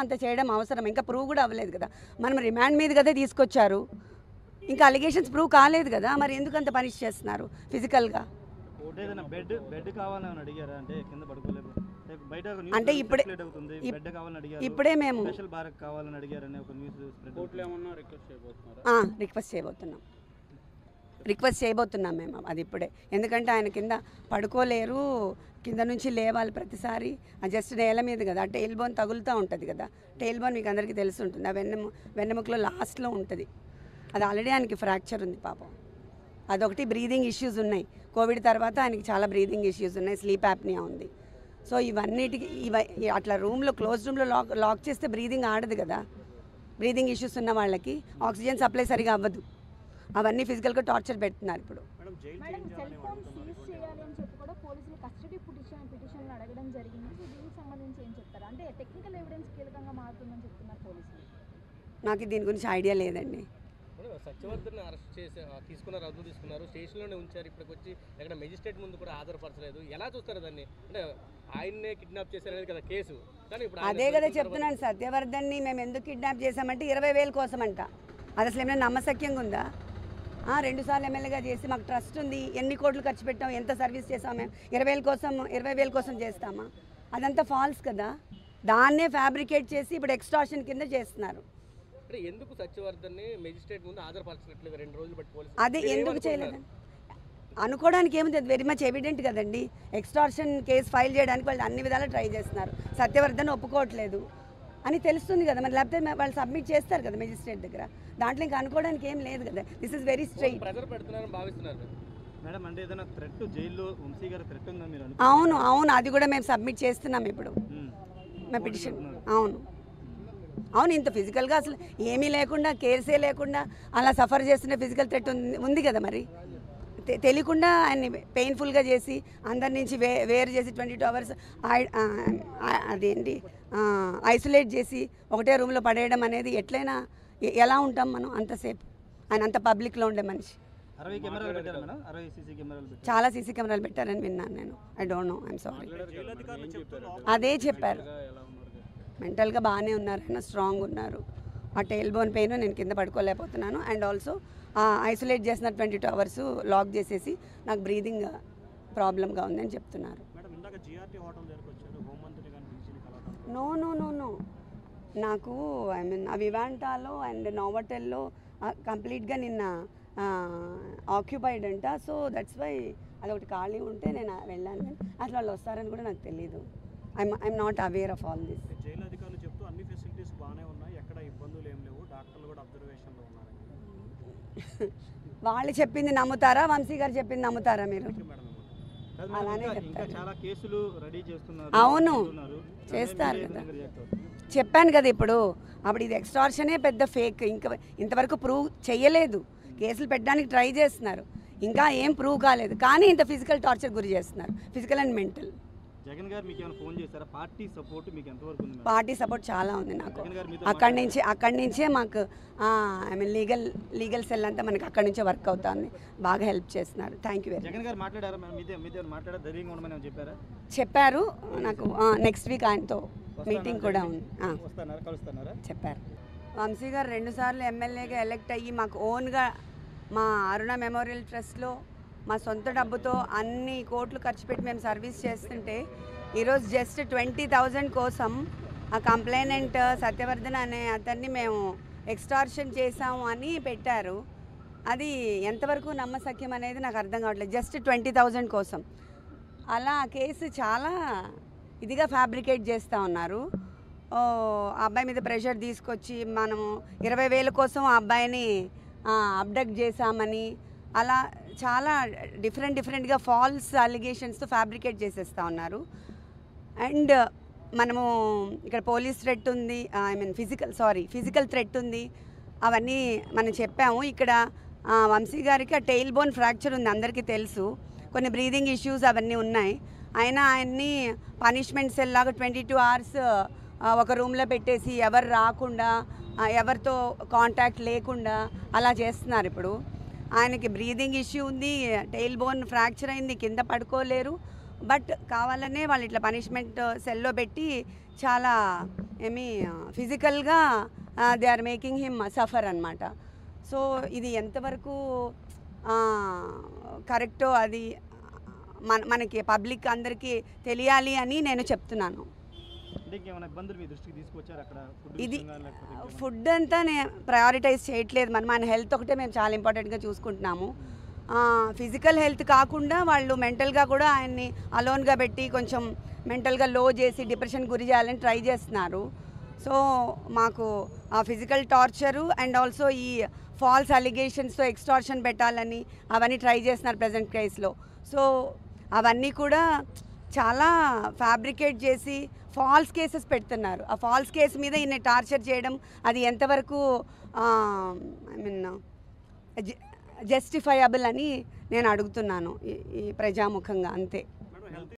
అంత చేయడం అవసరం. ఇంకా ప్రూవ్ కూడా అవ్వలేదు కదా. మనం రిమాండ్ మీద కదా తీసుకొచ్చారు. ఇంకా అలిగేషన్స్ ప్రూవ్ కాలేదు కదా. మరి ఎందుకు అంత పనిష్ చేస్తున్నారు ఫిజికల్గా? అంటే ఇప్పుడే మేము రిక్వెస్ట్ చేయబోతున్నాం మేము అది ఇప్పుడే. ఎందుకంటే ఆయన కింద పడుకోలేరు, కింద నుంచి లేవాలి ప్రతిసారి. జస్ట్ నేల మీద కదా, టెయిల్ బోన్ తగులుతూ ఉంటుంది కదా. టెయిల్ బోన్ మీకు అందరికీ తెలిసి ఉంటుంది, ఆ వెన్నెముకలో లాస్ట్లో ఉంటుంది. అది ఆల్రెడీ ఆయనకి ఫ్రాక్చర్ ఉంది పాపం. అదొకటి. బ్రీదింగ్ ఇష్యూస్ ఉన్నాయి. కోవిడ్ తర్వాత ఆయనకి చాలా బ్రీదింగ్ ఇష్యూస్ ఉన్నాయి, స్లీప్ యాప్నియా ఉంది. సో ఇవన్నిటికి అట్లా రూమ్లో క్లోజ్ రూమ్లో లాక్ చేస్తే బ్రీదింగ్ ఆడదు కదా. బ్రీదింగ్ ఇష్యూస్ ఉన్న వాళ్ళకి ఆక్సిజన్ సప్లై సరిగా అవ్వదు. అవన్నీ ఫిజికల్గా టార్చర్ పెడుతున్నారు ఇప్పుడు. నాకు దీని గురించి ఐడియా లేదండి. సత్యవర్ధన్ అరెస్ట్ చేసి తీసుకున్నారు, అదుపు తీసుకున్నారు, స్టేషన్లోనే ఉంచారు. ఇప్పటికి వచ్చి ఎక్కడ మెజిస్ట్రేట్ ముందు కూడా ఆధారపరచలేదు. ఎలా చూస్తారు దాన్ని? అంటే ఆయన్నే కిడ్నాప్ చేశారనేది కదా కేసు. కానీ ఇప్పుడు అదే కదా చెప్తున్నాను, సత్యవర్ధన్ని మేము ఎందుకు కిడ్నాప్ చేశామంటే 20,000 కోసం అంట. అది అసలు ఏమైనా నమ్మశక్యంగా ఉందా? 2 సార్లు ఎమ్మెల్యేగా చేసి మాకు ట్రస్ట్ ఉంది, ఎన్ని కోట్లు ఖర్చు పెట్టాం, ఎంత సర్వీస్ చేసాం మేము, 20,000 కోసం చేస్తామా? అదంతా ఫాల్స్ కదా. దాన్నే ఫ్యాబ్రికేట్ చేసి ఇప్పుడు ఎక్స్టార్షన్ కింద చేస్తున్నారు. ఎందుకు సత్యవర్ధన్ని మెజిస్ట్రేట్ ముందు ఆధారపరచట్లేదు 2 రోజులు బట్టి పోలీసులు? అదే ఎందుకు చేయలేదు అనుకోవడానికి ఏముంది, అది వెరీ మచ్ ఎవిడెంట్ కదండి. ఎక్స్టార్షన్ కేసు ఫైల్ చేయడానికి వాళ్ళు అన్ని విధాలు ట్రై చేస్తున్నారు. సత్యవర్ధన్ ఒప్పుకోవట్లేదు అని తెలుస్తుంది కదా. మరి లేకపోతే వాళ్ళు సబ్మిట్ చేస్తారు కదా మెజిస్ట్రేట్ దగ్గర. దాంట్లో ఇంకా అనుకోవడానికి ఏం లేదు కదా. This is very straight. Pressure పెడుతున్నారని భావిస్తున్నారు మేడం. అంటే ఏదైనా థ్రెట్, జైల్లో వంశీ గారి థ్రెట్ ఉందా మీరు? అవును, అది కూడా మేము సబ్మిట్ చేస్తున్నాం ఇప్పుడు మా పిటిషన్. అవును, ఇంత ఫిజికల్గా అసలు ఏమీ లేకుండా, కేర్సే లేకుండా అలా సఫర్ చేస్తున్న ఫిజికల్ థ్రెట్ ఉంది కదా. మరి తెలియకుండా ఆయన్ని పెయిన్ఫుల్గా చేసి అందరి నుంచి వేరు చేసి 22 అవర్స్ అదేంటి ఐసోలేట్ చేసి ఒకటే రూమ్లో పడేయడం అనేది ఎట్లయినా ఎలా ఉంటాం మనం అంతసేపు? ఆయన అంత పబ్లిక్లో ఉండే మనిషి. చాలా సీసీ కెమెరాలు పెట్టారని విన్నాను నేను. I don't know, I'm sorry. అదే చెప్పారు, మెంటల్గా బాగానే ఉన్నారు, ఆయన స్ట్రాంగ్ ఉన్నారు. ఆ టెయిల్ బోన్ పెయిన్ నేను కింద పడుకోలేకపోతున్నాను. అండ్ ఆల్సో ఐసోలేట్ చేసిన 22 అవర్స్ లాక్ చేసేసి నాకు బ్రీదింగ్ ప్రాబ్లంగా ఉందని చెప్తున్నారు. నో నాకు వివాంటాలో అండ్ నోవోటెల్లో కంప్లీట్గా నిన్న ఆక్యుపైడ్ అంట. సో దట్స్ వై అదొకటి ఖాళీ ఉంటే నేను వెళ్ళాను. అసలు వాళ్ళు వస్తారని కూడా నాకు తెలీదు. I'm not aware of all this. Jail అధికారులు చెప్తూ అన్ని ఫెసిలిటీస్ బాగానే ఉన్నాయి, ఎక్కడ ఇబ్బందులు ఏం లేవు, డాక్టర్లు కూడా అబ్జర్వేషన్లో ఉన్నారు. వాళ్ళు చెప్పింది నమ్ముతారా, వంశీ గారు చెప్పింది నమ్ముతారా మీరు? అలానే అవును, చేస్తారు కదా. చెప్పాను కదా ఇప్పుడు. అప్పుడు ఇది ఎక్స్టార్షనే పెద్ద ఫేక్. ఇంకా ఇంతవరకు ప్రూవ్ చేయలేదు. కేసులు పెట్టడానికి ట్రై చేస్తున్నారు, ఇంకా ఏం ప్రూవ్ కాలేదు. కానీ ఇంత ఫిజికల్ టార్చర్ గురి చేస్తున్నారు, ఫిజికల్ అండ్ మెంటల్. జగన్ గారు మీకు ఏమైనా ఫోన్ చేశారా? పార్టీ సపోర్ట్ మీకు ఎంతవరకు ఉంది? పార్టీ సపోర్ట్ చాలా ఉంది నాకు. అక్కడి నుంచే మాకు ఐ మీన్ లీగల్ సెల్ అంతా మనకి అక్కడి నుంచే వర్క్ అవుతుంది. బాగా హెల్ప్ చేస్తున్నారు. Thank you very much. Jagan గారు మాట్లాడారా? ధైర్యంగా ఉండమని చెప్పారు నాకు. నెక్స్ట్ వీక్ ఆయనతో మీటింగ్ కూడా ఉంది. చెప్పారు. వంశీ గారు 2 సార్లు ఎమ్మెల్యేగా ఎలక్ట్ అయ్యి మాకు ఓన్గా మా అరుణ మెమోరియల్ ట్రస్ట్లో మా సొంత డబ్బుతో అన్ని కోట్లు ఖర్చు పెట్టి మేము సర్వీస్ చేస్తుంటే ఈరోజు జస్ట్ 20,000 కోసం ఆ కంప్లైనెంట్ సత్యవర్ధన్ అనే అతన్ని మేము ఎక్స్టార్షన్ చేసాము అని పెట్టారు. అది ఎంతవరకు నమ్మశక్యం అనేది నాకు అర్థం కావట్లేదు. జస్ట్ 20,000 కోసం అలా కేసు చాలా ఇదిగా ఫ్యాబ్రికేట్ చేస్తూ ఉన్నారు. ఆ అబ్బాయి మీద ప్రెషర్ తీసుకొచ్చి మనము 20,000 కోసం ఆ అబ్బాయిని అబ్డక్ట్ చేశామని అలా చాలా డిఫరెంట్గా ఫాల్స్ అలిగేషన్స్తో ఫ్యాబ్రికేట్ చేసేస్తూ ఉన్నారు. అండ్ మనము ఇక్కడ పోలీస్ థ్రెట్ ఉంది, ఐ మీన్ ఫిజికల్ థ్రెట్ ఉంది, అవన్నీ మనం చెప్పాము. ఇక్కడ వంశీ గారికి ఆ టెయిల్ బోన్ ఫ్రాక్చర్ ఉంది, అందరికీ తెలుసు. కొన్ని బ్రీదింగ్ ఇష్యూస్ అవన్నీ ఉన్నాయి. అయినా ఆయన్ని పనిష్మెంట్ సెల్ లాగా 22 అవర్స్ ఒక రూమ్లో పెట్టేసి ఎవరు రాకుండా, ఎవరితో కాంటాక్ట్ లేకుండా అలా చేస్తున్నారు. ఇప్పుడు ఆయనకి బ్రీదింగ్ ఇష్యూ ఉంది, టెయిల్ బోన్ ఫ్రాక్చర్ అయింది, కింద పడుకోలేరు. బట్ కావాలనే వాళ్ళు ఇట్లా పనిష్మెంట్ సెల్లో పెట్టి చాలా ఫిజికల్గా they are making him suffer అనమాట. సో ఇది ఎంతవరకు కరెక్టో అది మనకి పబ్లిక్ అందరికీ తెలియాలి అని నేను చెప్తున్నాను. ఇది ఫుడ్ అంతా నేను ప్రయారిటైజ్ చేయట్లేదు, మన హెల్త్ ఒకటే మేము చాలా ఇంపార్టెంట్గా చూసుకుంటున్నాము. ఫిజికల్ హెల్త్ కాకుండా వాళ్ళు మెంటల్గా కూడా ఆయన్ని అలోన్గా పెట్టి కొంచెం మెంటల్గా లో చేసి డిప్రెషన్ గురి చేయాలని ట్రై చేస్తున్నారు. సో మాకు ఆ ఫిజికల్ టార్చరు అండ్ ఆల్సో ఈ ఫాల్స్ అలిగేషన్స్తో ఎక్స్టార్షన్ పెట్టాలని అవన్నీ ట్రై చేస్తున్నారు ప్రజెంట్ కేసులో. సో అవన్నీ కూడా చాలా ఫ్యాబ్రికేట్ చేసి ఫాల్స్ కేసెస్ పెడుతున్నారు. ఆ ఫాల్స్ కేసు మీద ఈయన టార్చర్ చేయడం అది ఎంతవరకు జస్టిఫైయబుల్ అని నేను అడుగుతున్నాను ఈ ప్రజాముఖంగా, అంతే.